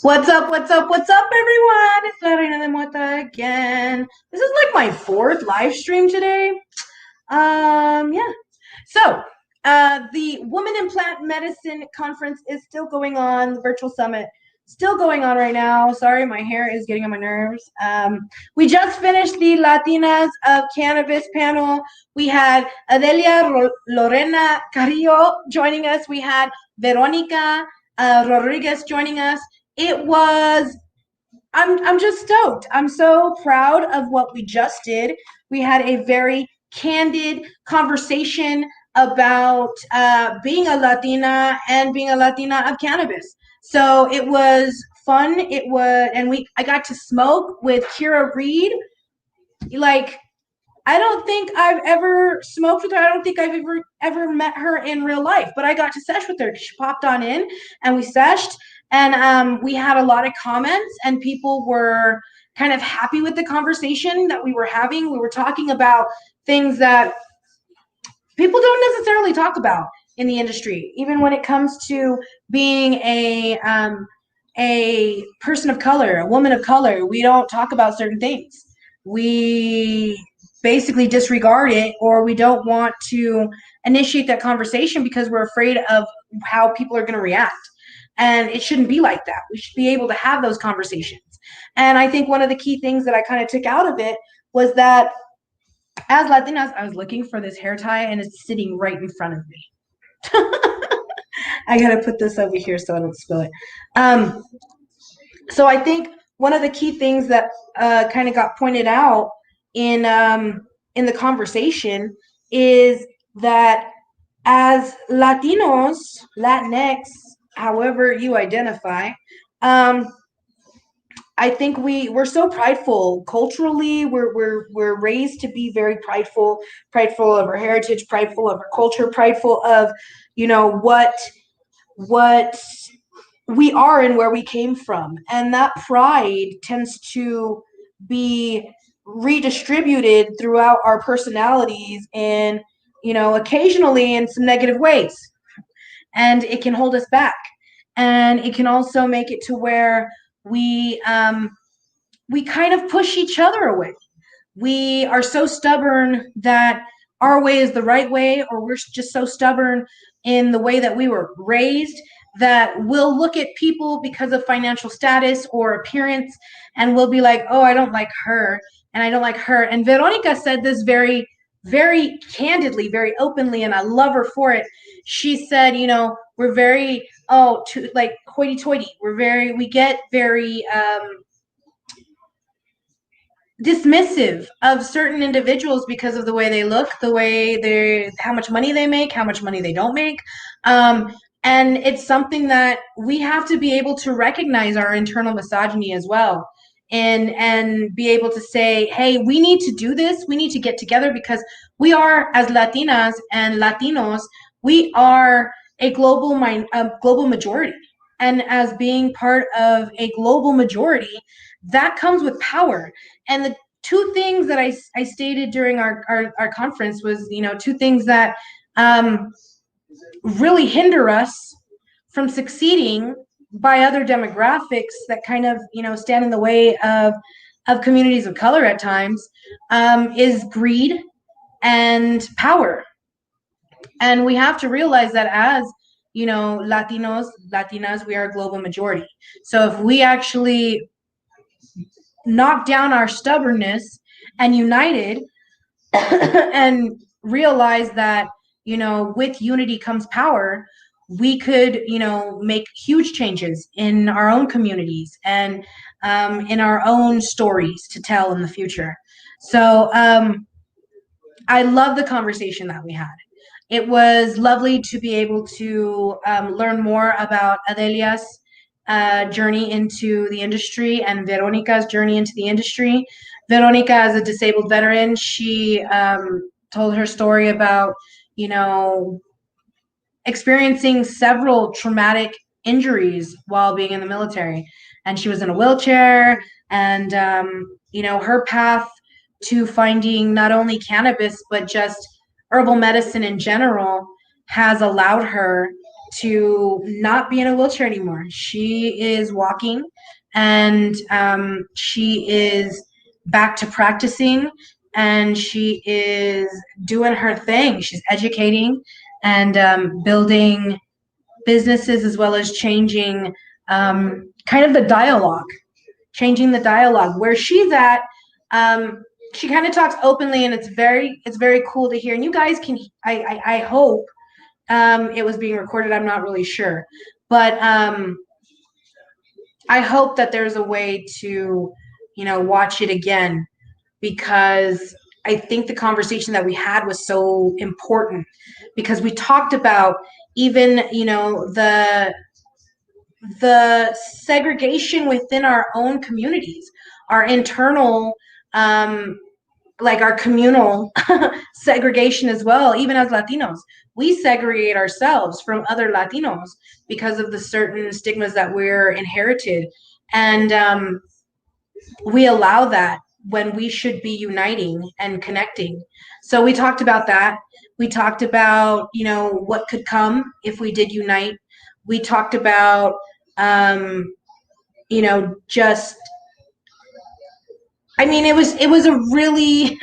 What's up? What's up? What's up, everyone? It's La Reina de Mota again. This is like my fourth live stream today. Yeah. So, the Woman in Plant Medicine conference is still going on. The virtual summit still going on right now. Sorry, my hair is getting on my nerves. We just finished the Latinas of Cannabis panel. We had Adelia Lorena Carrillo joining us. We had Veronica Rodriguez joining us. It was I'm just stoked. I'm so proud of what we just did. We had a very candid conversation about being a Latina and being a Latina of cannabis. So it was fun. It was, and I got to smoke with Kira Reed. Like, I don't think I've ever smoked with her. I don't think I've ever met her in real life, but I got to sesh with her. She popped on in and we seshed, and we had a lot of comments, and people were kind of happy with the conversation that we were having. We were talking about things that people don't necessarily talk about in the industry, even when it comes to being a person of color, a woman of color. We don't talk about certain things. We basically disregard it, or we don't want to initiate that conversation because we're afraid of how people are going to react. And it shouldn't be like that. We should be able to have those conversations. And I think one of the key things that I kind of took out of it was that as Latinas, I was looking for this hair tie and it's sitting right in front of me. I gotta put this over here so I don't spill it. Um, so I think one of the key things that kind of got pointed out in the conversation is that as Latinos, Latinx, however you identify, um, I think we're so prideful culturally. We're raised to be very prideful, prideful of our heritage, prideful of our culture, prideful of what we are and where we came from. And that pride tends to be redistributed throughout our personalities and, occasionally in some negative ways. And it can hold us back. And it can also make it to where we kind of push each other away. We are so stubborn that our way is the right way, or we're just so stubborn in the way that we were raised that we'll look at people because of financial status or appearance, and we'll be like, oh, I don't like her, and I don't like her. And Veronica said this very, very candidly, very openly, and I love her for it. She said, we're very, like hoity toity. We get very, dismissive of certain individuals because of the way they look, the way how much money they make, how much money they don't make. And it's something that we have to be able to recognize our internal misogyny as well. And be able to say, hey, we need to do this. We need to get together because we are, as Latinas and Latinos, we are a global majority. And as being part of a global majority, that comes with power. And the two things that I stated during our conference was, two things that really hinder us from succeeding by other demographics that kind of, stand in the way of communities of color at times, is greed and power. And we have to realize that as, Latinos, Latinas, we are a global majority. So if we actually knock down our stubbornness and united and realize that, with unity comes power, we could, make huge changes in our own communities and in our own stories to tell in the future. So I love the conversation that we had. It was lovely to be able to learn more about Adelia's journey into the industry and Veronica's journey into the industry. Veronica, as a disabled veteran, she told her story about, experiencing several traumatic injuries while being in the military. And she was in a wheelchair, and, her path to finding not only cannabis, but just herbal medicine in general has allowed her to not be in a wheelchair anymore. She is walking, and she is back to practicing, and she is doing her thing. She's educating and building businesses, as well as changing kind of the dialogue, changing the dialogue where she's at. Um, she kind of talks openly, and it's very cool to hear. And you guys can, I hope it was being recorded. I'm not really sure, but I hope that there's a way to, watch it again, because I think the conversation that we had was so important, because we talked about even, the segregation within our own communities, our internal, like our communal segregation as well. Even as Latinos, we segregate ourselves from other Latinos because of the certain stigmas that we're inherited. And we allow that when we should be uniting and connecting. So we talked about that. We talked about, what could come if we did unite. We talked about, just, I mean, it was a really,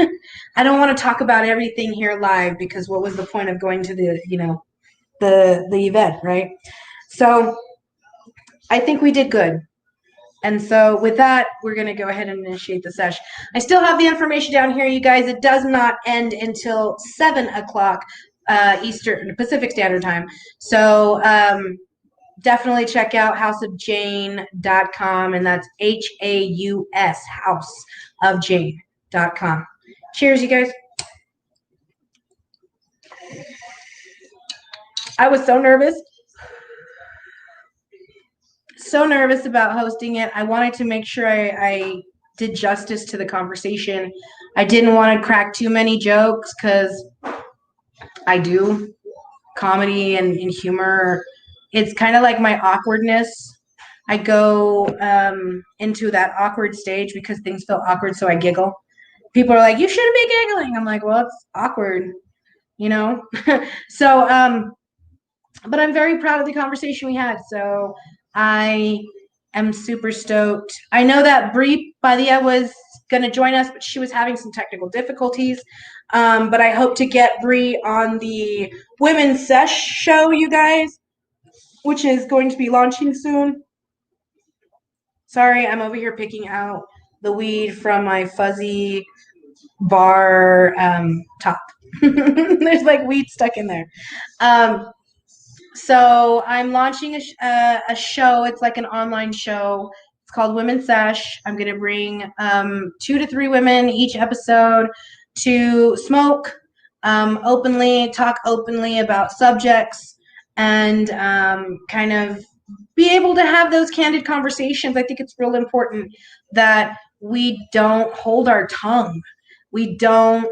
I don't want to talk about everything here live, because what was the point of going to the event, right? So I think we did good. And so with that, we're going to go ahead and initiate the session. I still have the information down here, you guys. It does not end until 7 o'clock Eastern Pacific Standard Time. So definitely check out houseofjane.com, and that's HAUS, houseofjane.com. Cheers, you guys. I was so nervous about hosting it. I wanted to make sure I did justice to the conversation. I didn't want to crack too many jokes, because I do comedy and humor. It's kind of like my awkwardness. I go into that awkward stage because things feel awkward, so I giggle. People are like, "You shouldn't be giggling." I'm like, "Well, it's awkward, you know?" So, but I'm very proud of the conversation we had. So I am super stoked. I know that Brie Badia was going to join us, but she was having some technical difficulties. But I hope to get Brie on the Women's Sesh show, you guys, which is going to be launching soon. Sorry, I'm over here picking out the weed from my fuzzy bar top. There's like weed stuck in there. So I'm launching a show. It's like an online show. It's called Women's Sesh. I'm going to bring 2 to 3 women each episode to smoke openly, talk openly about subjects, and kind of be able to have those candid conversations. I think it's real important that we don't hold our tongue. We don't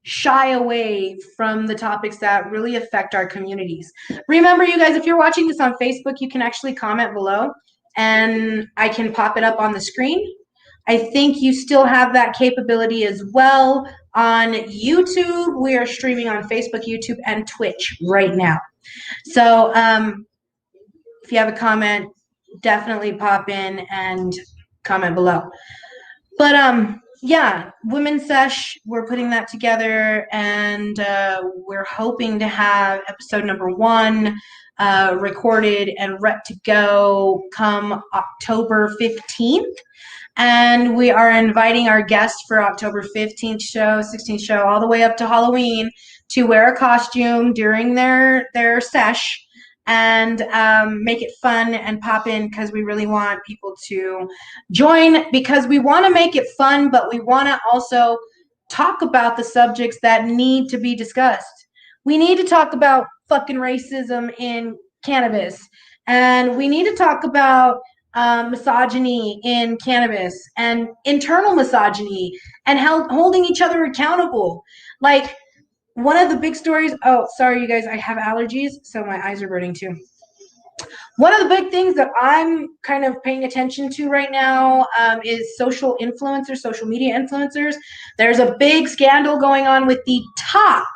shy away from the topics that really affect our communities. Remember, you guys, if you're watching this on Facebook, you can actually comment below, and I can pop it up on the screen. I think you still have that capability as well on YouTube. We are streaming on Facebook, YouTube, and Twitch right now. So if you have a comment, definitely pop in and comment below. But yeah, Women's Sesh, we're putting that together, and we're hoping to have episode number 1 recorded and ready to go come October 15th. And we are inviting our guests for October 15th show, 16th show, all the way up to Halloween to wear a costume during their sesh, and make it fun and pop in, because we really want people to join, because we want to make it fun, but we want to also talk about the subjects that need to be discussed. We need to talk about fucking racism in cannabis, and we need to talk about misogyny in cannabis, and internal misogyny, and holding each other accountable. Like, one of the big stories, oh, sorry, you guys, I have allergies, so my eyes are burning too. One of the big things that I'm kind of paying attention to right now is social influencers, social media influencers. There's a big scandal going on with the top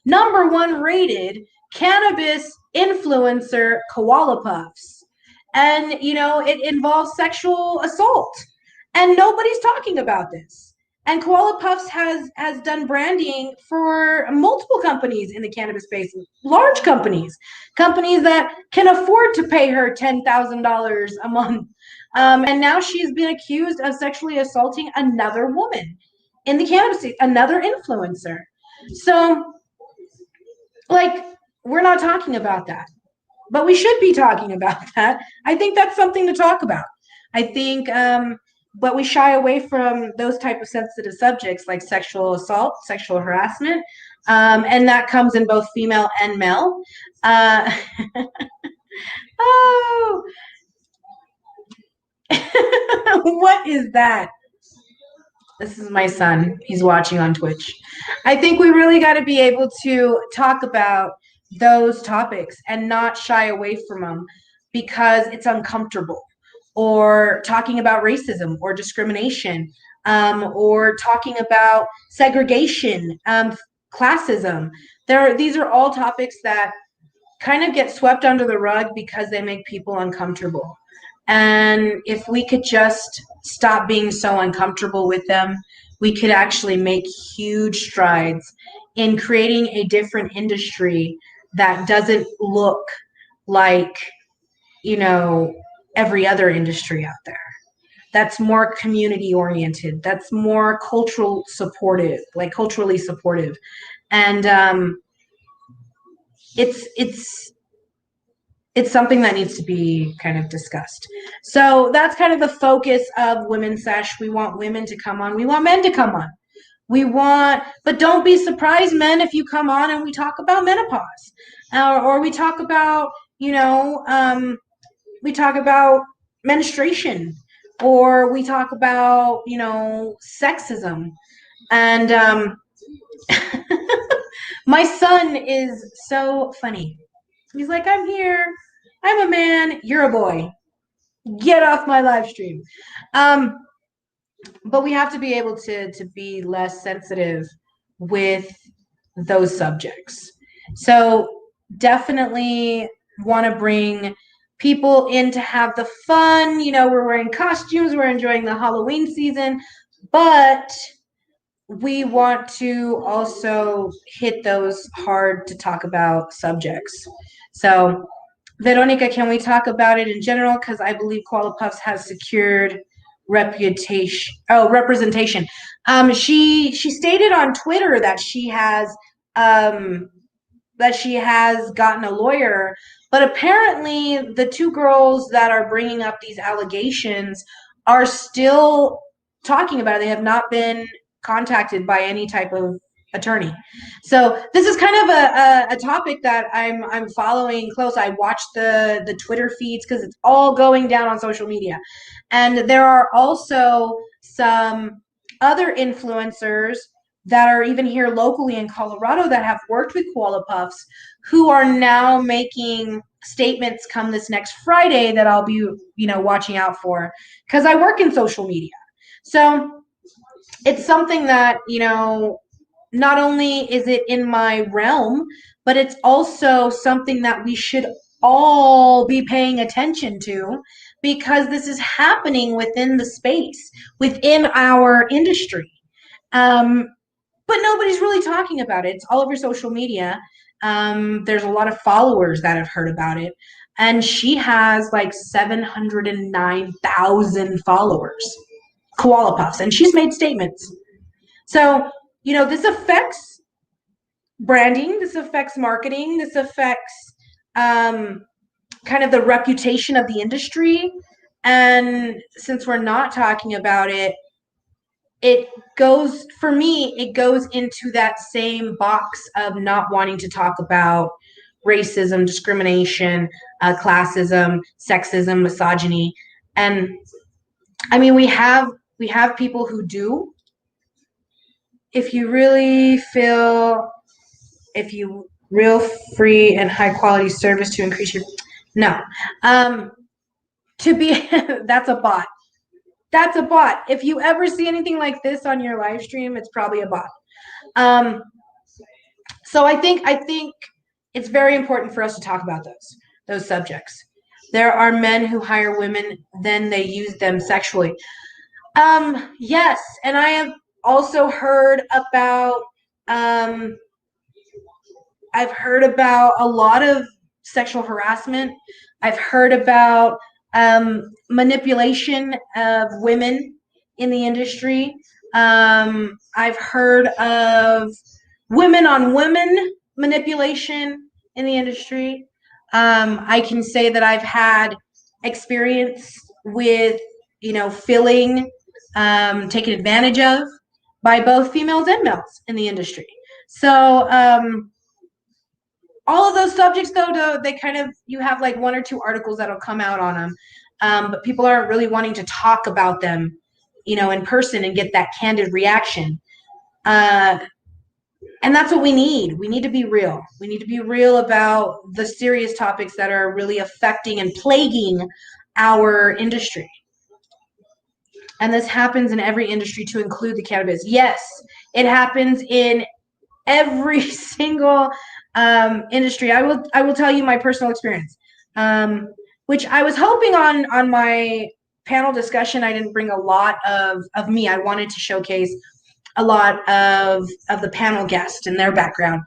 #1 rated cannabis influencer Koala Puffs. And, it involves sexual assault. And nobody's talking about this. And Koala Puffs has done branding for multiple companies in the cannabis space, large companies that can afford to pay her $10,000 a month. And now she's been accused of sexually assaulting another woman in the cannabis, another influencer. So, like, we're not talking about that, but we should be talking about that. I think that's something to talk about. I think, but we shy away from those type of sensitive subjects like sexual assault, sexual harassment, and that comes in both female and male. Oh, what is that? This is my son. He's watching on Twitch. I think we really got to be able to talk about those topics and not shy away from them because it's uncomfortable. Or talking about racism or discrimination, or talking about segregation, classism. These are all topics that kind of get swept under the rug because they make people uncomfortable. And if we could just stop being so uncomfortable with them, we could actually make huge strides in creating a different industry that doesn't look like, every other industry out there. That's more community oriented. That's more culturally supportive. And it's something that needs to be kind of discussed. So that's kind of the focus of Women's Sesh. We want women to come on. We want men to come on. But don't be surprised, men, if you come on and we talk about menopause, or we talk about, we talk about menstruation, or we talk about, sexism. And my son is so funny. He's like, I'm here. I'm a man. You're a boy. Get off my live stream. But we have to be able to be less sensitive with those subjects. So definitely want to bring people in to have the fun. We're wearing costumes. We're enjoying the Halloween season. But we want to also hit those hard to talk about subjects. So, Veronica, can we talk about it in general? Because I believe Koala Puffs has secured representation. She stated on Twitter that she has gotten a lawyer, but apparently the two girls that are bringing up these allegations are still talking about it. They have not been contacted by any type of attorney. So this is kind of a topic that I'm following close. I watch the Twitter feeds because it's all going down on social media. And there are also some other influencers that are even here locally in Colorado that have worked with Koala Puffs who are now making statements come this next Friday that I'll be, watching out for because I work in social media. So it's something that, not only is it in my realm, but it's also something that we should all be paying attention to because this is happening within the space, within our industry. But nobody's really talking about it. It's all over social media. There's a lot of followers that have heard about it. And she has like 709,000 followers, Koala Puffs, and she's made statements. So, this affects branding, this affects marketing, this affects kind of the reputation of the industry. And since we're not talking about it, it goes into that same box of not wanting to talk about racism, discrimination, classism, sexism, misogyny. And I mean, we have people who do. If you real free and high quality service to increase your that's a bot. That's a bot. If you ever see anything like this on your live stream, it's probably a bot. So I think it's very important for us to talk about those subjects. There are men who hire women, then they use them sexually. Yes, and I have also heard about um I've heard about a lot of sexual harassment. I've heard about manipulation of women in the industry. I've heard of women on women manipulation in the industry. I can say that I've had experience with, feeling taken advantage of by both females and males in the industry. So, all of those subjects, though, they kind of, you have like one or two articles that'll come out on them, but people aren't really wanting to talk about them, in person and get that candid reaction. Uh, and that's what we need. We need to be real. We need to be real about the serious topics that are really affecting and plaguing our industry. And this happens in every industry, to include the cannabis. Yes, it happens in every single industry. I will tell you my personal experience, which I was hoping on my panel discussion. I didn't bring a lot of me. I wanted to showcase a lot of the panel guests and their background.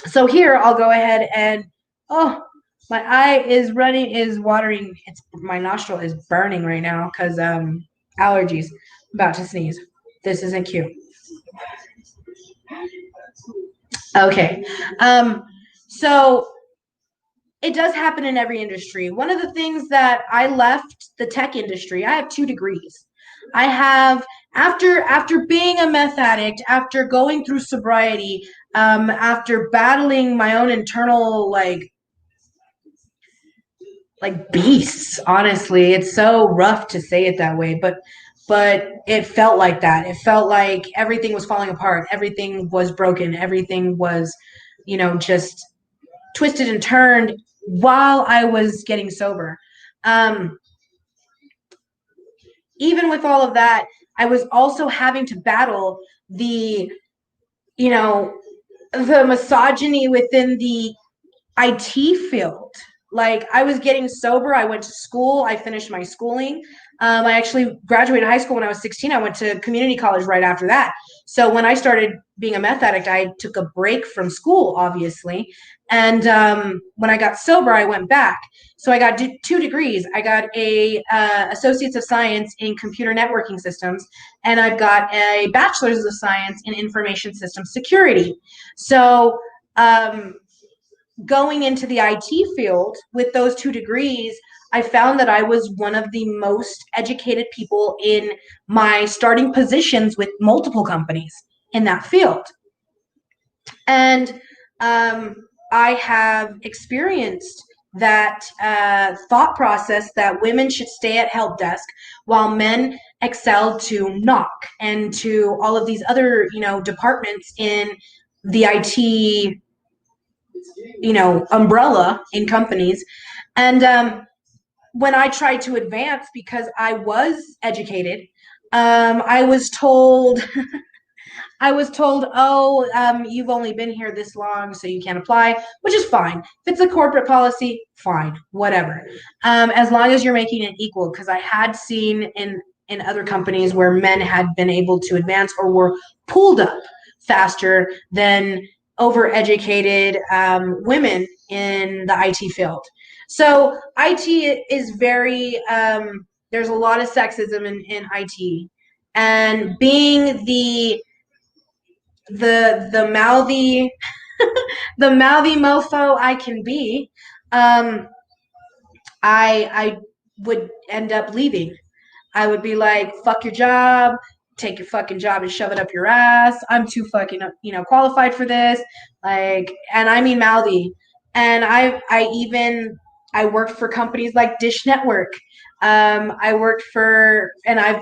So here I'll go ahead and, oh, my eye is watering. My nostril is burning right now because allergies. I'm about to sneeze. This isn't cute. Okay. So it does happen in every industry. One of the things that I left the tech industry, I have 2 degrees. I have, after being a meth addict, after going through sobriety, after battling my own internal like beasts, honestly. It's so rough to say it that way, but it felt like that. It felt like everything was falling apart, everything was broken, everything was, just twisted and turned while I was getting sober. Um, Even with all of that, I was also having to battle the, you know, the misogyny within the IT field. Like, I was getting sober. I went to school. I finished my schooling. I actually graduated high school when I was 16. I went to community college right after that. So when I started being a meth addict, I took a break from school, obviously. And when I got sober, I went back. So I got 2 degrees. I got a Associates of Science in Computer Networking Systems, and I've got a Bachelor's of Science in Information Systems Security. So going into the IT field with those 2 degrees, I found that I was one of the most educated people in my starting positions with multiple companies in that field. And I have experienced that thought process that women should stay at help desk while men excel to knock and to all of these other, departments in the IT, umbrella in companies. And when I tried to advance, because I was educated, I was told, oh, you've only been here this long, so you can't apply, which is fine. If it's a corporate policy, fine, whatever. As long as you're making it equal, because I had seen in other companies where men had been able to advance or were pulled up faster than overeducated women in the IT field. So IT is very, there's a lot of sexism in IT. And being the mouthy the mouthy mofo I can be, I would end up leaving. I would be like, fuck your job, take your fucking job and shove it up your ass. I'm too fucking, qualified for this. Like, and I mean mouthy. And I worked for companies like Dish Network. And I've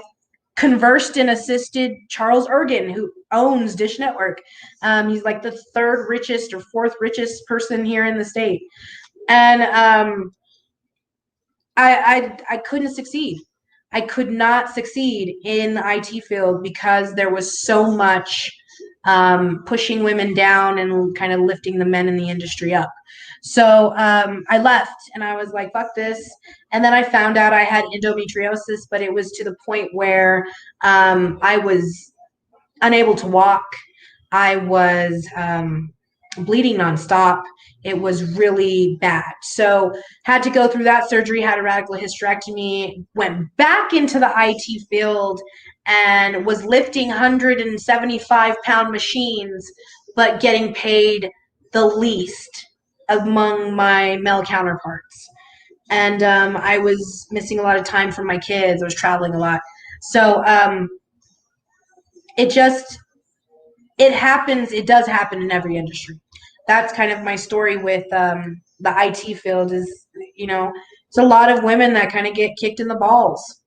conversed and assisted Charles Ergen, who owns Dish Network. He's like the third richest or fourth richest person here in the state. And I couldn't succeed. I could not succeed in the IT field because there was so much pushing women down and kind of lifting the men in the industry up. So I left and I was like, fuck this. And then I found out I had endometriosis, but it was to the point where I was unable to walk. I was bleeding nonstop. It was really bad. So had to go through that surgery, had a radical hysterectomy, went back into the IT field and was lifting 175-pound machines, but getting paid the least among my male counterparts. And I was missing a lot of time from my kids. I was traveling a lot. So it happens. It does happen in every industry. That's kind of my story with the IT field is, it's a lot of women that kind of get kicked in the balls,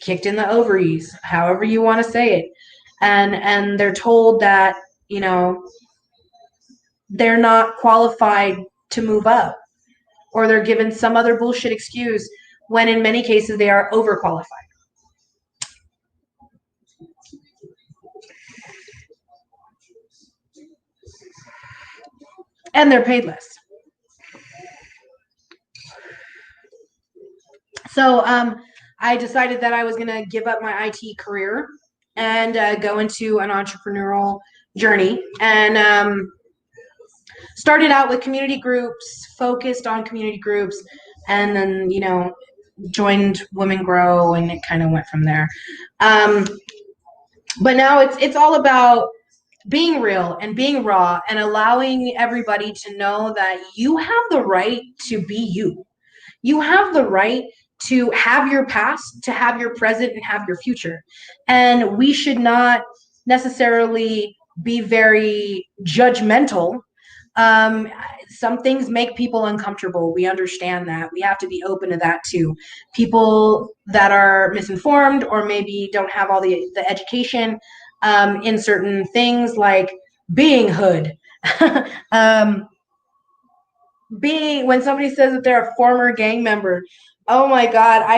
kicked in the ovaries, however you want to say it. And they're told that, they're not qualified to move up, or they're given some other bullshit excuse when in many cases they are overqualified. And they're paid less. So I decided that I was going to give up my IT career and go into an entrepreneurial journey. And started out with community groups, focused on community groups, and then, joined Women Grow, and it kind of went from there. But now it's all about being real and being raw and allowing everybody to know that you have the right to be you. You have the right to have your past, to have your present, and have your future. And we should not necessarily be very judgmental. Some things make people uncomfortable. We understand that. We have to be open to that too. People that are misinformed or maybe don't have all the education in certain things like being hood. When somebody says that they're a former gang member, oh my God, I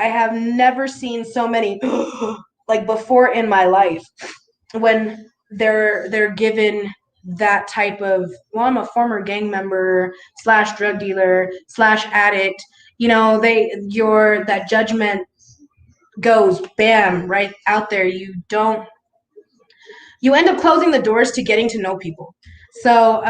have never seen so many like before in my life when they're given that type of, well, I'm a former gang member / drug dealer / addict. That judgment goes bam right out there. You end up closing the doors to getting to know people. So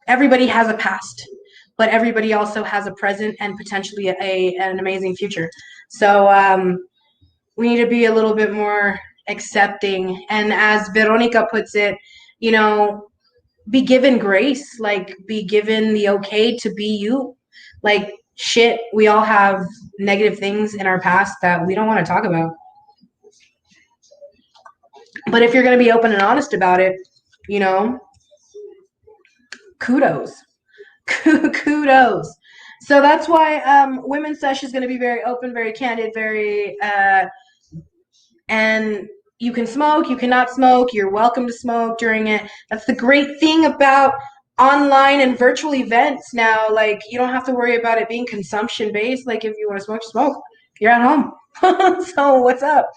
everybody has a past, but everybody also has a present and potentially an amazing future. So we need to be a little bit more accepting. And as Veronica puts it, be given grace, like be given the okay to be you. Like shit, we all have negative things in our past that we don't want to talk about. But if you're going to be open and honest about it, kudos. Kudos. So that's why Women's Sesh is going to be very open, very candid, and you can smoke, you cannot smoke, you're welcome to smoke during it. That's the great thing about online and virtual events now. Like, you don't have to worry about it being consumption based. Like, if you want to smoke, smoke. You're at home. So what's up?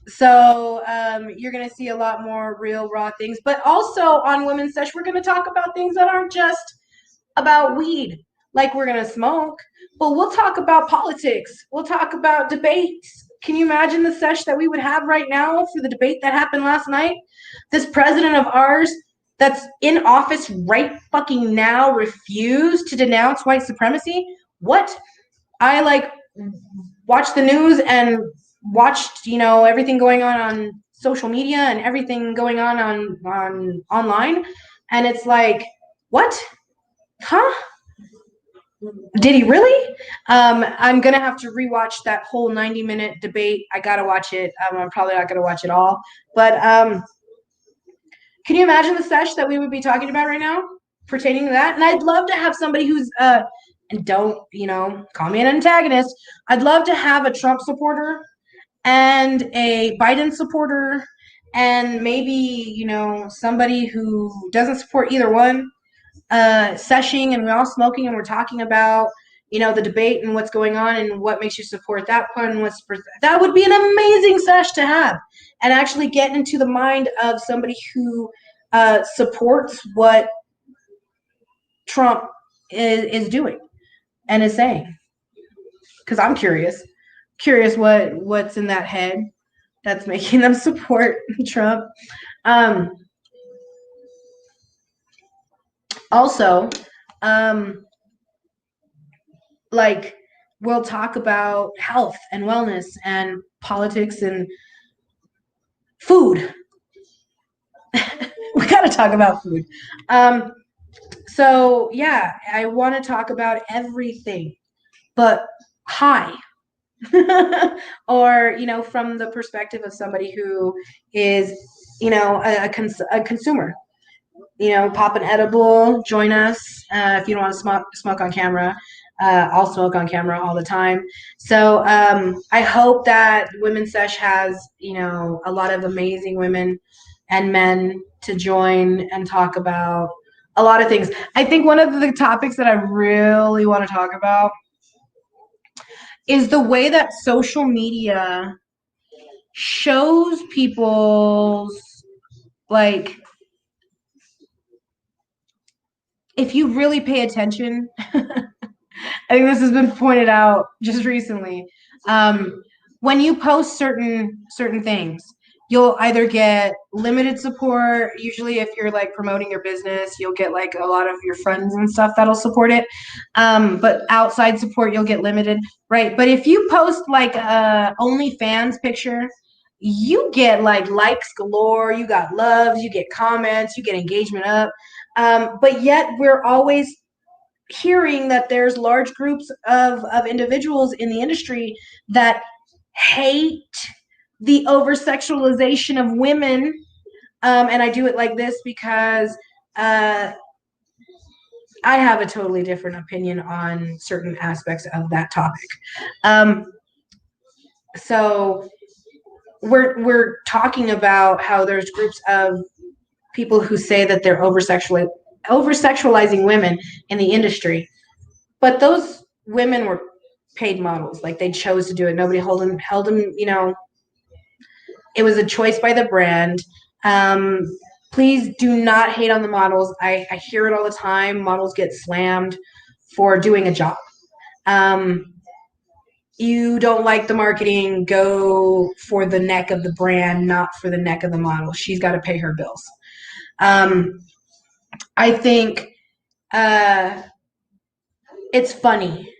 So you're going to see a lot more real, raw things. But also on Women's Sesh, we're going to talk about things that aren't just about weed. Like, we're going to smoke, but we'll talk about politics. We'll talk about debates. Can you imagine the sesh that we would have right now for the debate that happened last night? This president of ours that's in office right fucking now refused to denounce white supremacy? What? I watched the news and watched, everything going on social media and everything going on online. And it's like, what? Huh? Did he really? I'm going to have to rewatch that whole 90-minute debate. I got to watch it. I'm probably not going to watch it all. But can you imagine the sesh that we would be talking about right now pertaining to that? And I'd love to have somebody who's, and don't, call me an antagonist. I'd love to have a Trump supporter and a Biden supporter and maybe, somebody who doesn't support either one. Seshing, and we're all smoking and we're talking about the debate and what's going on and what makes you support that one. That would be an amazing sesh to have. and actually get into the mind of somebody who supports what Trump is doing and is saying. Because I'm curious what's in that head that's making them support Trump. Also, like, we'll talk about health and wellness and politics and food. We got to talk about food. So yeah, I want to talk about everything, but high. Or, from the perspective of somebody who is, a consumer. Pop an edible, join us. If you don't want to smoke on camera, I'll smoke on camera all the time. So I hope that Women's Sesh has, a lot of amazing women and men to join and talk about a lot of things. I think one of the topics that I really want to talk about is the way that social media shows people's, like, if you really pay attention, I think this has been pointed out just recently. When you post certain things, you'll either get limited support. Usually, if you're like promoting your business, you'll get like a lot of your friends and stuff that'll support it. But outside support, you'll get limited, right? But if you post like a OnlyFans picture, you get like likes galore. You got loves. You get comments. You get engagement up. But yet, we're always hearing that there's large groups of individuals in the industry that hate the over sexualization of women. And I do it like this because I have a totally different opinion on certain aspects of that topic. So we're talking about how there's groups of people who say that they're over sexualizing women in the industry, but those women were paid models. Like, they chose to do it. Nobody held them. It was a choice by the brand. Please do not hate on the models. I hear it all the time. Models get slammed for doing a job. You don't like the marketing, go for the neck of the brand, not for the neck of the model. She's got to pay her bills. I think it's funny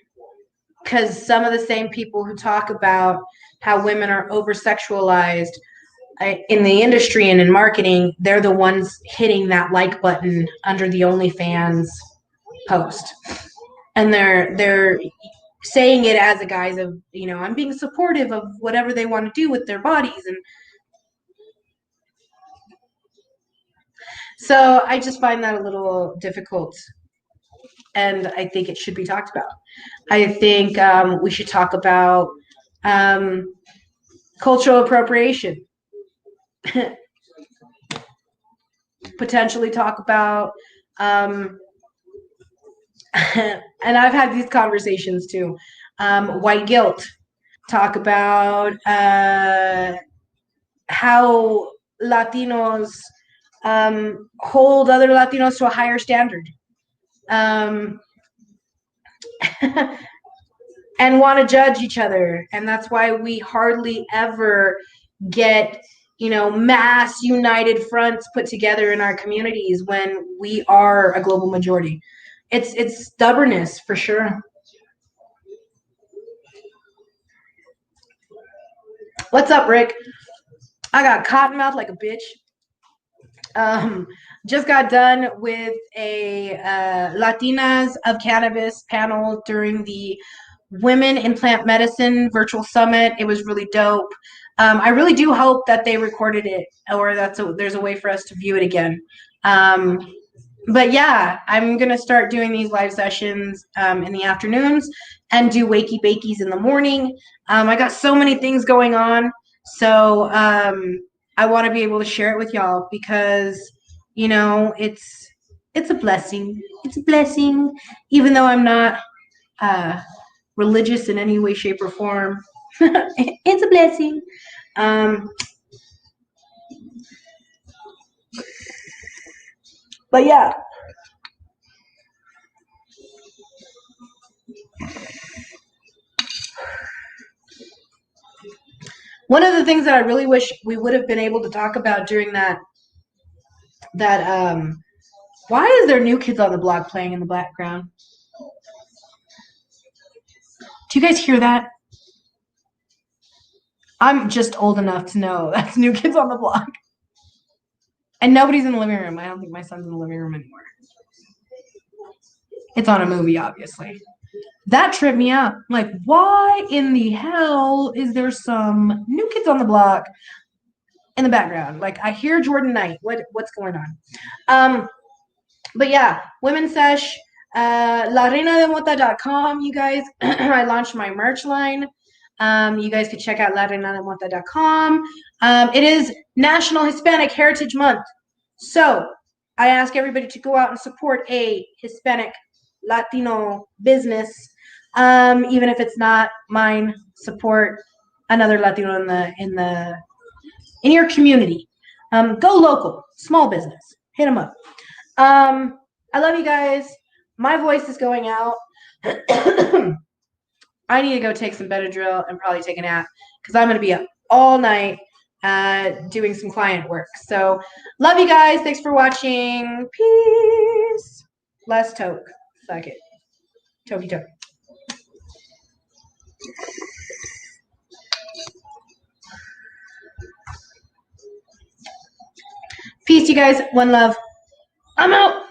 because some of the same people who talk about how women are over sexualized in the industry and in marketing, they're the ones hitting that like button under the OnlyFans post. And they're saying it as a guise of, I'm being supportive of whatever they want to do with their bodies. And so I just find that a little difficult. And I think it should be talked about. I think we should talk about cultural appropriation. Potentially talk about, and I've had these conversations too, white guilt. Talk about how Latinos hold other Latinos to a higher standard. And want to judge each other. And that's why we hardly ever get, mass united fronts put together in our communities when we are a global majority. It's stubbornness for sure. What's up, Rick? I got cottonmouth like a bitch. Just got done with a Latinas of Cannabis panel during the Women in Plant Medicine virtual summit. It was really dope. I really do hope that they recorded it, or there's a way for us to view it again. But yeah, I'm gonna start doing these live sessions in the afternoons and do wakey bakies in the morning. I got so many things going on, so I want to be able to share it with y'all because it's a blessing. It's a blessing, even though I'm not religious in any way, shape, or form. It's a blessing. But yeah. One of the things that I really wish we would have been able to talk about during that why is there New Kids on the Block playing in the background? Do you guys hear that? I'm just old enough to know that's New Kids on the Block. And nobody's in the living room. I don't think my son's in the living room anymore. It's on a movie, obviously. That tripped me out. Like, why in the hell is there some New Kids on the Block in the background? Like, I hear Jordan Knight. What's going on? But yeah, Women's Sesh, lareinadelmota.com, you guys. I launched my merch line. You guys could check out lareinadelmota.com. It is National Hispanic Heritage Month. So I ask everybody to go out and support a Hispanic Latino business. Even if it's not mine, support another Latino in your community. Go local, small business. Hit them up. I love you guys. My voice is going out. I need to go take some Benadryl and probably take a nap because I'm going to be up all night doing some client work. So love you guys. Thanks for watching. Peace. Less toke. Fuck it. Tokey toke. Peace, you guys. One love. I'm out.